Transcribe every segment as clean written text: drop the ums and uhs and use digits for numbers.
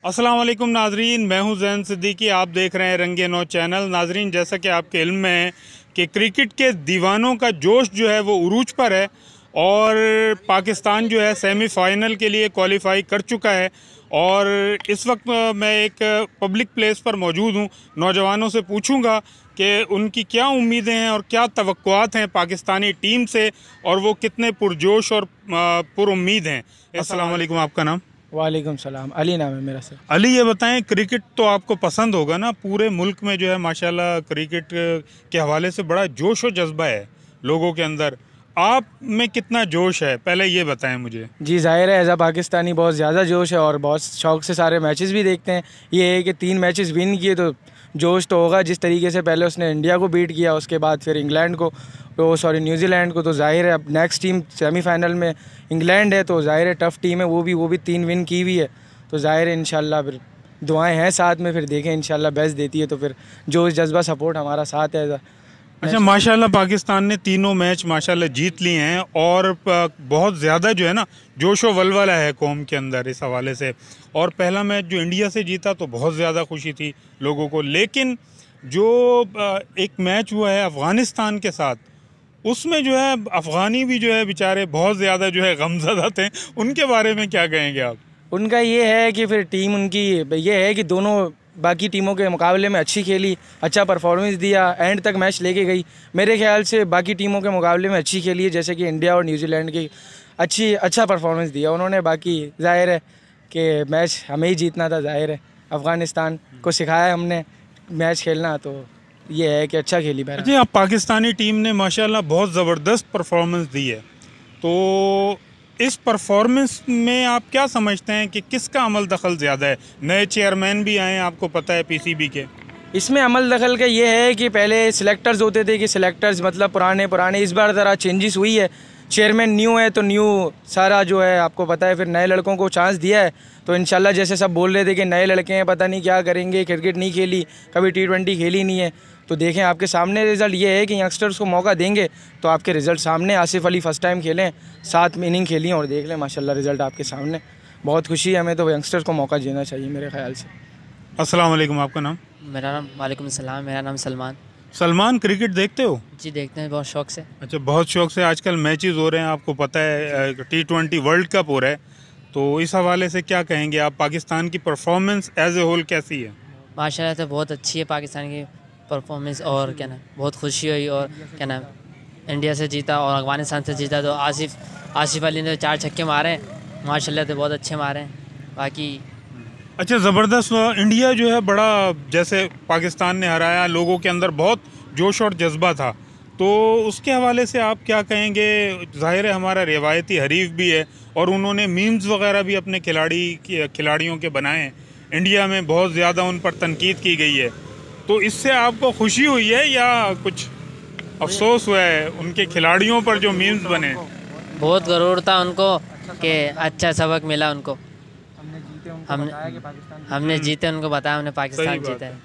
अस्सलाम वालेकुम नाजरीन, मैं हूं ज़ैन सिद्दीकी। आप देख रहे हैं रंगे नौ चैनल। नाजरीन, जैसा कि आपके इल्म में है कि क्रिकेट के दीवानों का जोश जो है वो उरूज पर है और पाकिस्तान जो है सेमीफाइनल के लिए क्वालिफाई कर चुका है। और इस वक्त मैं एक पब्लिक प्लेस पर मौजूद हूं। नौजवानों से पूछूंगा कि उनकी क्या उम्मीदें हैं और क्या तवक्कुआत हैं पाकिस्तानी टीम से, और वो कितने पुरजोश और पुरुम्मीद हैं। अस्सलाम वालेकुम, आपका नाम? वालेकुम सलाम, अली नाम है मेरा सर। अली, ये बताएं, क्रिकेट तो आपको पसंद होगा ना? पूरे मुल्क में जो है माशाल्लाह क्रिकेट के हवाले से बड़ा जोश और जज्बा है लोगों के अंदर। आप में कितना जोश है, पहले ये बताएं मुझे। जी ज़ाहिर है, एज़ अ पाकिस्तानी बहुत ज़्यादा जोश है और बहुत शौक़ से सारे मैचेस भी देखते हैं। ये है कि 3 मैचेस विन किए तो जोश तो होगा। जिस तरीके से पहले उसने इंडिया को बीट किया, उसके बाद फिर इंग्लैंड को, न्यूजीलैंड को, तो ज़ाहिर है अब नेक्स्ट टीम सेमीफाइनल में इंग्लैंड है, तो ज़ाहिर है टफ़ टीम है। वो भी 3 विन की हुई है, तो ज़ाहिर है इंशाल्लाह फिर दुआएं हैं साथ में, फिर देखें इंशाल्लाह बेस्ट देती है तो फिर जोश जज्बा सपोर्ट हमारा साथ है। अच्छा, माशाल्लाह पाकिस्तान ने तीनों मैच माशाल्लाह जीत लिए हैं और बहुत ज़्यादा जो है ना जोश व वलवला है कौम के अंदर इस हवाले से। और पहला मैच जो इंडिया से जीता तो बहुत ज़्यादा खुशी थी लोगों को, लेकिन जो एक मैच हुआ है अफ़गानिस्तान के साथ, उसमें जो है अफ़गानी भी जो है बेचारे बहुत ज़्यादा जो है गमज़दा थे। उनके बारे में क्या कहेंगे आप? उनका ये है कि फिर टीम उनकी ये है कि दोनों बाकी टीमों के मुकाबले में अच्छी खेली, अच्छा परफॉर्मेंस दिया, एंड तक मैच लेके गई। मेरे ख्याल से बाकी टीमों के मुकाबले में अच्छी खेली है, जैसे कि इंडिया और न्यूजीलैंड की अच्छा परफॉर्मेंस दिया उन्होंने। बाकी जाहिर है कि मैच हमें ही जीतना था। जाहिर है अफ़गानिस्तान को सिखाया हमने मैच खेलना, तो ये है कि अच्छा खेली। जी, आप पाकिस्तानी टीम ने माशाल्लाह बहुत ज़बरदस्त परफॉर्मेंस दी है, तो इस परफॉर्मेंस में आप क्या समझते हैं कि किसका अमल दखल ज़्यादा है? नए चेयरमैन भी आए हैं, आपको पता है, पीसीबी के। इसमें अमल दखल का ये है कि पहले सिलेक्टर्स होते थे कि सिलेक्टर्स मतलब पुराने, इस बार ज़रा चेंजेस हुई है। चेयरमैन न्यू है तो न्यू सारा जो है आपको पता है, फिर नए लड़कों को चांस दिया है। तो इंशाल्लाह जैसे सब बोल रहे थे कि नए लड़के हैं, पता नहीं क्या करेंगे, क्रिकेट नहीं खेली, कभी T20 खेली नहीं है, तो देखें आपके सामने रिज़ल्ट ये है कि यंगस्टर्स को मौका देंगे तो आपके रिज़ल्ट सामने। आसिफ अली फ़र्स्ट टाइम खेलें, 7 इनिंग खेली और देख लें माशाल्लाह रिज़ल्ट आपके सामने। बहुत खुशी है हमें, तो यंगस्टर्स को मौका देना चाहिए मेरे ख्याल से। अस्सलाम वालेकुम, आपका नाम? मेरा नाम वालेकुम सलाम, मेरा नाम सलमान। सलमान, क्रिकेट देखते हो? जी देखते हैं, बहुत शौक़ से। अच्छा, बहुत शौक से। आजकल मैचेस हो रहे हैं, आपको पता है T20 वर्ल्ड कप हो रहा है, तो इस हवाले से क्या कहेंगे आप? पाकिस्तान की परफॉर्मेंस एज ए होल कैसी है? माशाल्लाह से बहुत अच्छी है पाकिस्तान की परफॉर्मेंस, और क्या नाम बहुत खुशी हुई। और क्या नाम इंडिया से जीता और अफ़गानिस्तान से जीता, तो आसिफ अली ने 4 छक्के मारे हैं माशाल्लाह से, बहुत अच्छे मारे हैं। बाकी अच्छा, ज़बरदस्त। इंडिया जो है बड़ा, जैसे पाकिस्तान ने हराया, लोगों के अंदर बहुत जोश और जज्बा था, तो उसके हवाले से आप क्या कहेंगे? ज़ाहिर है हमारा रिवायती हरीफ भी है और उन्होंने मीम्स वगैरह भी अपने खिलाड़ियों के बनाए हैं। इंडिया में बहुत ज़्यादा उन पर तनकीद की गई है, तो इससे आपको खुशी हुई है या कुछ अफसोस हुआ है उनके खिलाड़ियों पर जो मीम्स बने? बहुत गरूर था उनको कि अच्छा सबक मिला उनको। हमने जीते, उनको बताया हमने पाकिस्तान जीता है।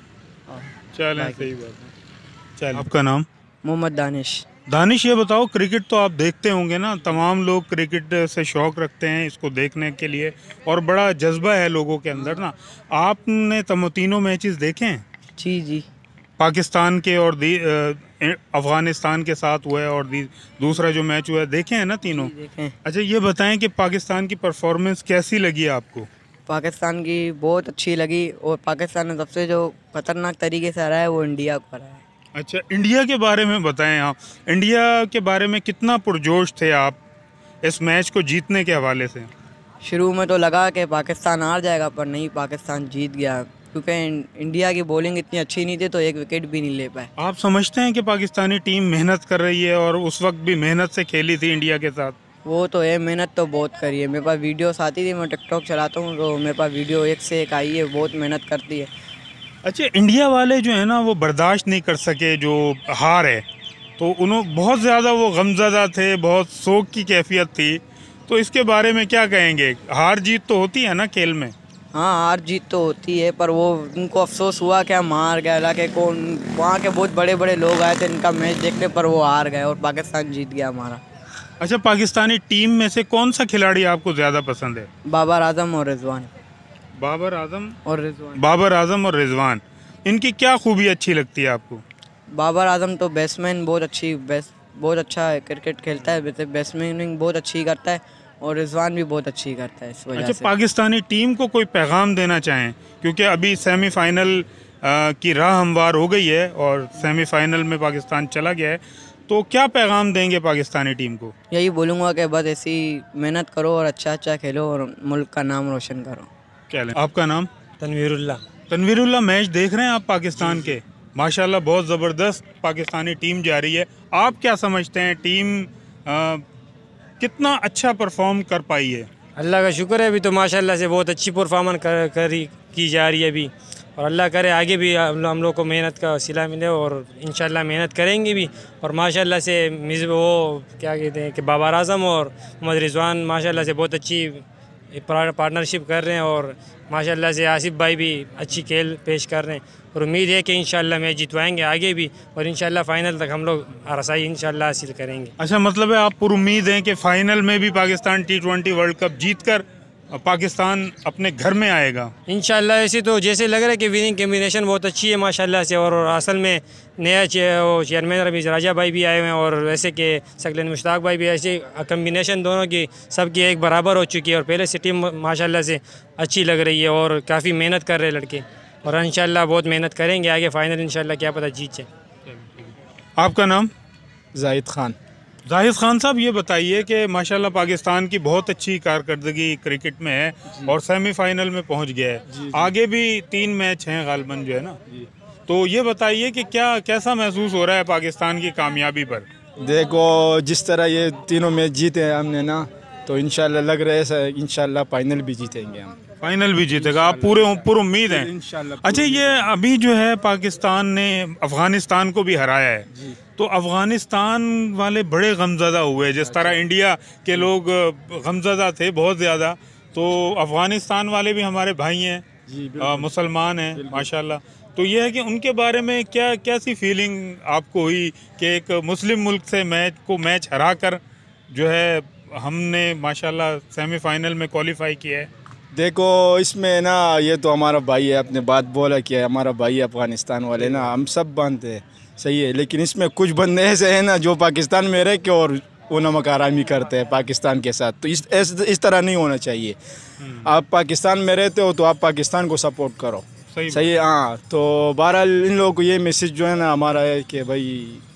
चलें, सही बात है। चल, आपका नाम? मोहम्मद दानिश। दानिश, ये बताओ, क्रिकेट तो आप देखते होंगे ना? तमाम लोग क्रिकेट से शौक़ रखते हैं इसको देखने के लिए, और बड़ा जज्बा है लोगों के अंदर ना। आपने तीनों मैचेस देखे हैं? जी। पाकिस्तान के और अफ़गानिस्तान के साथ हुआ है, और दूसरा जो मैच हुआ है, देखे हैं ना तीनों? देखें। अच्छा, ये बताएं कि पाकिस्तान की परफॉर्मेंस कैसी लगी आपको? पाकिस्तान की बहुत अच्छी लगी, और पाकिस्तान ने सबसे जो खतरनाक तरीके से हराया है वो इंडिया को हराया है। अच्छा, इंडिया के बारे में बताएं आप। इंडिया के बारे में कितना पुरजोश थे आप इस मैच को जीतने के हवाले से? शुरू में तो लगा कि पाकिस्तान हार जाएगा, पर नहीं, पाकिस्तान जीत गया, क्योंकि इंडिया की बॉलिंग इतनी अच्छी नहीं थी तो एक विकेट भी नहीं ले पाए। आप समझते हैं कि पाकिस्तानी टीम मेहनत कर रही है और उस वक्त भी मेहनत से खेली थी इंडिया के साथ? वो तो है, मेहनत तो बहुत करी है। मेरे पास वीडियोस आती थी, मैं टिकटॉक चलाता हूँ तो मेरे पास वीडियो एक से एक आई है, बहुत मेहनत करती है। अच्छा, इंडिया वाले जो है ना वो बर्दाश्त नहीं कर सके जो हार है, तो उन्होंने बहुत ज़्यादा वो गमज़दा थे, बहुत शोक की कैफियत थी, तो इसके बारे में क्या कहेंगे? हार जीत तो होती है ना खेल में? हाँ, हार जीत तो होती है, पर वो उनको अफसोस हुआ कि हम हार गए। हालांकि कौन वहाँ के बहुत बड़े बड़े लोग आए थे इनका मैच देखने, पर वो हार गए और पाकिस्तान जीत गया हमारा। अच्छा, पाकिस्तानी टीम में से कौन सा खिलाड़ी आपको ज़्यादा पसंद है? बाबर आजम और रिजवान। बाबर आजम और रिजवान, इनकी क्या खूबी अच्छी लगती है आपको? बाबर आजम तो बैट्समैन बहुत अच्छा है, क्रिकेट खेलता है, वैसे बैट्समैनिंग बहुत अच्छी करता है, और रिजवान भी बहुत अच्छी करता है, इस वजह अच्छा, से। पाकिस्तानी टीम को कोई पैगाम देना चाहें, क्योंकि अभी सेमीफाइनल की राह हमवार हो गई है और सेमीफाइनल में पाकिस्तान चला गया है, तो क्या पैगाम देंगे पाकिस्तानी टीम को? यही बोलूँगा कि बस ऐसी मेहनत करो और अच्छा खेलो और मुल्क का नाम रोशन करो। क्या लें? आपका नाम? तनवीरुल्लाह। मैच देख रहे हैं आप पाकिस्तान के? माशाल्लाह बहुत ज़बरदस्त पाकिस्तानी टीम जा रही है। आप क्या समझते हैं, टीम कितना अच्छा परफॉर्म कर पाई है? अल्लाह का शुक्र है, अभी तो माशाल्लाह से बहुत अच्छी परफॉर्मेंस की जा रही है अभी, और अल्लाह करे आगे भी हम लोग को मेहनत का वसीला मिले, और इंशाल्लाह मेहनत करेंगे भी। और माशाल्लाह से वो क्या कहते हैं कि बाबर आजम और मोहम्मद रिजवान माशाल्लाह से बहुत अच्छी पार्टनरशिप कर रहे हैं, और माशाल्लाह से आसिफ भाई भी अच्छी खेल पेश कर रहे हैं, और उम्मीद है कि इंशाल्लाह मैच जितवाएंगे आगे भी, और इंशाल्लाह फाइनल तक हम लोग रसाई इंशाल्लाह हासिल करेंगे। अच्छा, मतलब है आप पूरी उम्मीद हैं कि फाइनल में भी पाकिस्तान T20 वर्ल्ड कप जीतकर पाकिस्तान अपने घर में आएगा इंशाल्लाह। ऐसे तो जैसे लग रहा है कि विनिंग कम्बिनेशन बहुत अच्छी है माशाल्लाह से, और असल में नया चेयरमैन रमीज़ राजा भाई भी आए हुए हैं, और वैसे कि सकलन मुश्ताक भाई भी, ऐसे कम्बिनेशन दोनों की सबकी एक बराबर हो चुकी है, और पहले से टीम माशाल्लाह से अच्छी लग रही है, और काफ़ी मेहनत कर रहे हैं लड़के, और इंशाल्लाह बहुत मेहनत करेंगे आगे, फाइनल इंशाल्लाह क्या पता जीत जाए। आपका नाम? जाहिद खान साहब, ये बताइए कि माशाल्लाह पाकिस्तान की बहुत अच्छी कारकर्दगी क्रिकेट में है और सेमीफाइनल में पहुंच गया है। आगे भी 3 मैच हैं गालबन जो है ना, तो ये बताइए कि कैसा महसूस हो रहा है पाकिस्तान की कामयाबी पर? देखो, जिस तरह ये तीनों मैच जीते हैं हमने ना, तो इंशाल्लाह लग रहा है इंशाल्लाह फाइनल भी जीतेंगे हम। फाइनल भी जीतेगा, आप पूरे उम्मीद हैं? अच्छा, ये अभी जो है पाकिस्तान ने अफगानिस्तान को भी हराया है, तो अफगानिस्तान वाले बड़े गमज़दा हुए, जिस तरह इंडिया के लोग गमज़दा थे बहुत ज़्यादा, तो अफगानिस्तान वाले भी हमारे भाई हैं, मुसलमान हैं माशाल्लाह। तो ये है कि उनके बारे में कैसी फीलिंग आपको हुई कि एक मुस्लिम मुल्क से मैच हरा कर जो है हमने माशाल्लाह सेमीफाइनल में क्वालिफाई किया है? देखो, इसमें ना ये तो हमारा भाई है, अपने बात बोला कि हमारा भाई है अफगानिस्तान वाले ना, हम सब मानते हैं, सही है, लेकिन इसमें कुछ बंदे ऐसे हैं ना जो पाकिस्तान में रह के और वो नमक आरामी करते हैं पाकिस्तान के साथ, तो इस तरह नहीं होना चाहिए। आप पाकिस्तान में रहते हो तो आप पाकिस्तान को सपोर्ट करो, सही है। हाँ, तो बहरहाल इन लोगों को ये मैसेज जो है ना हमारा है कि भाई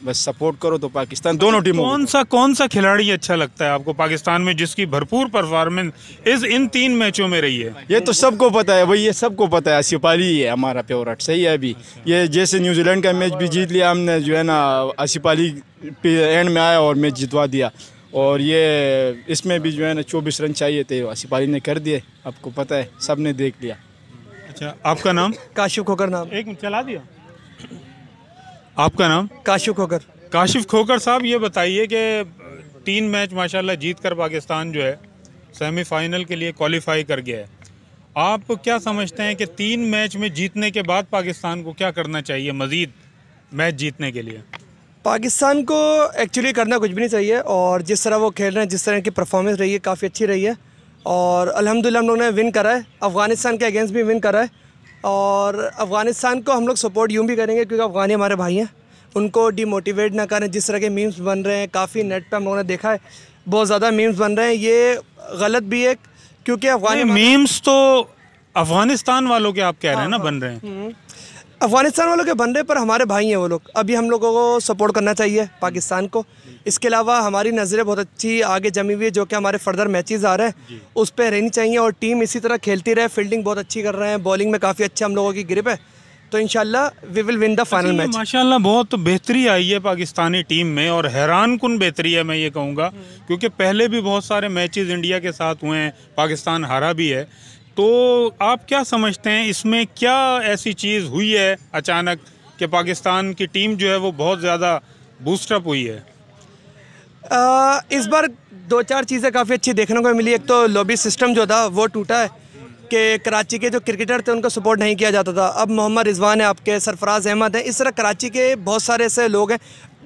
बस सपोर्ट करो तो पाकिस्तान दोनों टीमों। कौन सा खिलाड़ी अच्छा लगता है आपको पाकिस्तान में जिसकी भरपूर परफॉर्मेंस इन 3 मैचों में रही है? ये तो सबको पता है भाई, ये सबको पता है, आसिफ अली है हमारा फेवरेट, सही है। अभी ये जैसे न्यूजीलैंड का मैच भी जीत लिया हमने, जो है ना आसिफ अली एंड में आया और मैच जितवा दिया, और ये इसमें भी जो है ना 24 रन चाहिए थे, आसिफ अली ने कर दिए, आपको पता है, सब ने देख लिया। अच्छा, आपका नाम? काशिफ खोकर नाम। एक मिनट चला दिया। आपका नाम? काशिफ खोकर साहब, ये बताइए कि 3 मैच माशाल्लाह जीत कर पाकिस्तान जो है सेमीफाइनल के लिए क्वालिफाई कर गया है। आप क्या समझते हैं कि 3 मैच में जीतने के बाद पाकिस्तान को क्या करना चाहिए मज़ीद मैच जीतने के लिए? पाकिस्तान को एक्चुअली करना कुछ भी नहीं चाहिए, और जिस तरह वो खेल रहे हैं, जिस तरह की परफॉर्मेंस रही है काफ़ी अच्छी रही है, और अल्हम्दुलिल्लाह हम लोग ने विन करा है, अफ़गानिस्तान के अगेंस्ट भी विन करा है, और अफ़गानिस्तान को हम लोग सपोर्ट यूँ भी करेंगे क्योंकि अफ़गानी हमारे भाई हैं, उनको डिमोटिवेट ना करें। जिस तरह के मीम्स बन रहे हैं, काफ़ी नेट पे हम लोगों ने देखा है, बहुत ज़्यादा मीम्स बन रहे हैं, ये गलत भी है, क्योंकि अफ़गानी मीम्स तो अफ़गानिस्तान वालों के आप कह रहे हैं ना बन रहे हैं, अफ़गानिस्तान वालों के बन रहे, पर हमारे भाई हैं वो लोग। अभी हम लोगों को सपोर्ट करना चाहिए पाकिस्तान को। इसके अलावा हमारी नज़रें बहुत अच्छी आगे जमी हुई है, जो कि हमारे फर्दर मैचेस आ रहे हैं उस पर रहनी चाहिए, और टीम इसी तरह खेलती रहे। फील्डिंग बहुत अच्छी कर रहे हैं, बॉलिंग में काफ़ी अच्छा हम लोगों की ग्रिप है, तो इंशाल्लाह we will win the final match. माशाल्लाह बहुत बेहतरी आई है पाकिस्तानी टीम में, और हैरान कुन बेहतरी है मैं ये कहूँगा, क्योंकि पहले भी बहुत सारे मैचेस इंडिया के साथ हुए हैं, पाकिस्तान हारा भी है। तो आप क्या समझते हैं इसमें क्या ऐसी चीज़ हुई है अचानक कि पाकिस्तान की टीम जो है वो बहुत ज़्यादा बूस्टअप हुई है? इस बार 2-4 चीज़ें काफ़ी अच्छी देखने को मिली। एक तो लॉबी सिस्टम जो था वो टूटा है, कि कराची के जो क्रिकेटर थे उनको सपोर्ट नहीं किया जाता था। अब मोहम्मद रिजवान है, आपके सरफराज अहमद हैं, इस तरह कराची के बहुत सारे ऐसे लोग हैं,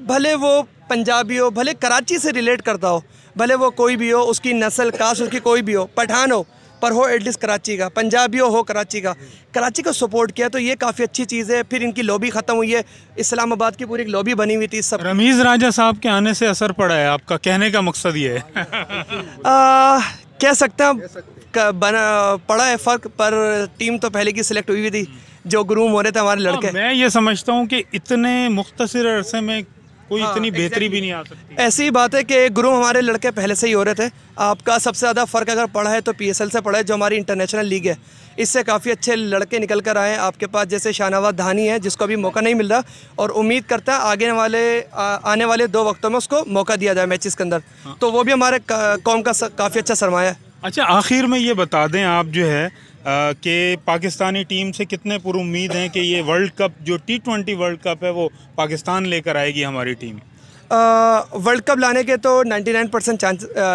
भले वो पंजाबी हो, भले कराची से रिलेट करता हो, भले वो कोई भी हो, उसकी नस्ल कास्ट उसकी कोई भी हो, पठान हो, पर हो एटलीस्ट कराची का, पंजाबी हो कराची का, कराची को सपोर्ट किया, तो ये काफ़ी अच्छी चीज़ है। फिर इनकी लॉबी ख़त्म हुई है, इस्लामाबाद की पूरी एक लॉबी बनी हुई थी सब। रमीज़ राजा साहब के आने से असर पड़ा है आपका, कहने का मकसद ये है? कह सकते हैं पड़ा है फ़र्क, पर टीम तो पहले की सिलेक्ट हुई थी, जो ग्रूम हो रहे थे हमारे लड़के। मैं ये समझता हूँ कि इतने मुख्तसर अरसे में कोई इतनी बेहतरी भी नहीं आ सकती। ऐसी ही बात है कि ग्रूम हमारे लड़के पहले से ही हो रहे थे। आपका सबसे ज़्यादा फ़र्क अगर पड़ा है तो PSL से पड़ा है, जो हमारी इंटरनेशनल लीग है। इससे काफ़ी अच्छे लड़के निकल कर आए हैं आपके पास, जैसे शाहनवाज धानी है, जिसको अभी मौका नहीं मिल रहा, और उम्मीद करता है आने वाले 2 वक्तों में उसको मौका दिया जाए मैचेस के अंदर। तो वो भी हमारे कौम का काफ़ी अच्छा सरमाया है। अच्छा, आखिर में ये बता दें आप जो है कि पाकिस्तानी टीम से कितने पुरुम्मीद हैं कि ये वर्ल्ड कप जो T20 वर्ल्ड कप है वो पाकिस्तान लेकर आएगी हमारी टीम? वर्ल्ड कप लाने के तो 99%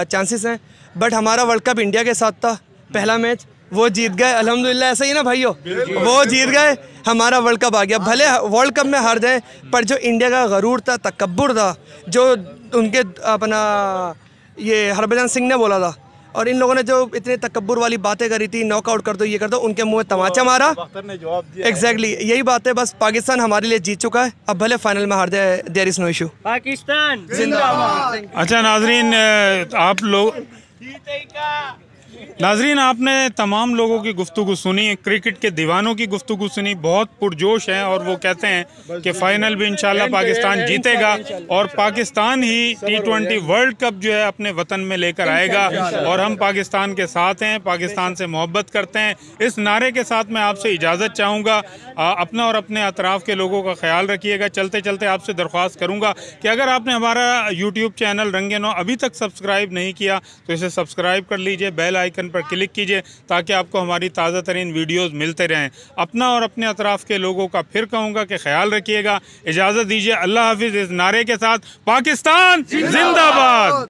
चांसेस हैं, बट हमारा वर्ल्ड कप इंडिया के साथ था, पहला मैच वो जीत गए अल्हम्दुलिल्लाह। ऐसा ही ना भाइयों, वो जीत गए, हमारा वर्ल्ड कप आ गया। भले वर्ल्ड कप में हार जाए, पर जो इंडिया का गरूर था, तकब्बुर था, जो उनके अपना ये हरभजन सिंह ने बोला था, और इन लोगों ने जो इतने तकब्बुर वाली बातें करी थी, नॉकआउट कर दो, ये कर दो, उनके मुंह में तमाचा मारा। एग्जैक्टली यही बात है। बस पाकिस्तान हमारे लिए जीत चुका है, अब भले फाइनल में हार जाए, there is no issue. Pakistan जिंदाबाद। अच्छा नाजरीन, आप लोग नाजरीन आपने तमाम लोगों की गुफ्तगू सुनी, क्रिकेट के दीवानों की गुफ्तगू सुनी, बहुत पुरजोश हैं और वो कहते हैं कि फ़ाइनल भी इंशाल्लाह पाकिस्तान जीतेगा और पाकिस्तान ही T20 वर्ल्ड कप जो है अपने वतन में लेकर आएगा और हम पाकिस्तान के साथ हैं, पाकिस्तान से मोहब्बत करते हैं। इस नारे के साथ मैं आपसे इजाज़त चाहूँगा। अपना और अपने अतराफ़ के लोगों का ख्याल रखिएगा। चलते चलते आपसे दरख्वास्त करूँगा कि अगर आपने हमारा यूट्यूब चैनल रंगे नौ अभी तक सब्सक्राइब नहीं किया तो इसे सब्सक्राइब कर लीजिए, बेल आइकन पर क्लिक कीजिए ताकि आपको हमारी ताज़ा तरीन वीडियोज़ मिलते रहें। अपना और अपने अतराफ़ के लोगों का फिर कहूँगा कि ख्याल रखिएगा। इजाज़त दीजिए, अल्लाह हाफिज़। इस नारे के साथ पाकिस्तान जिंदाबाद।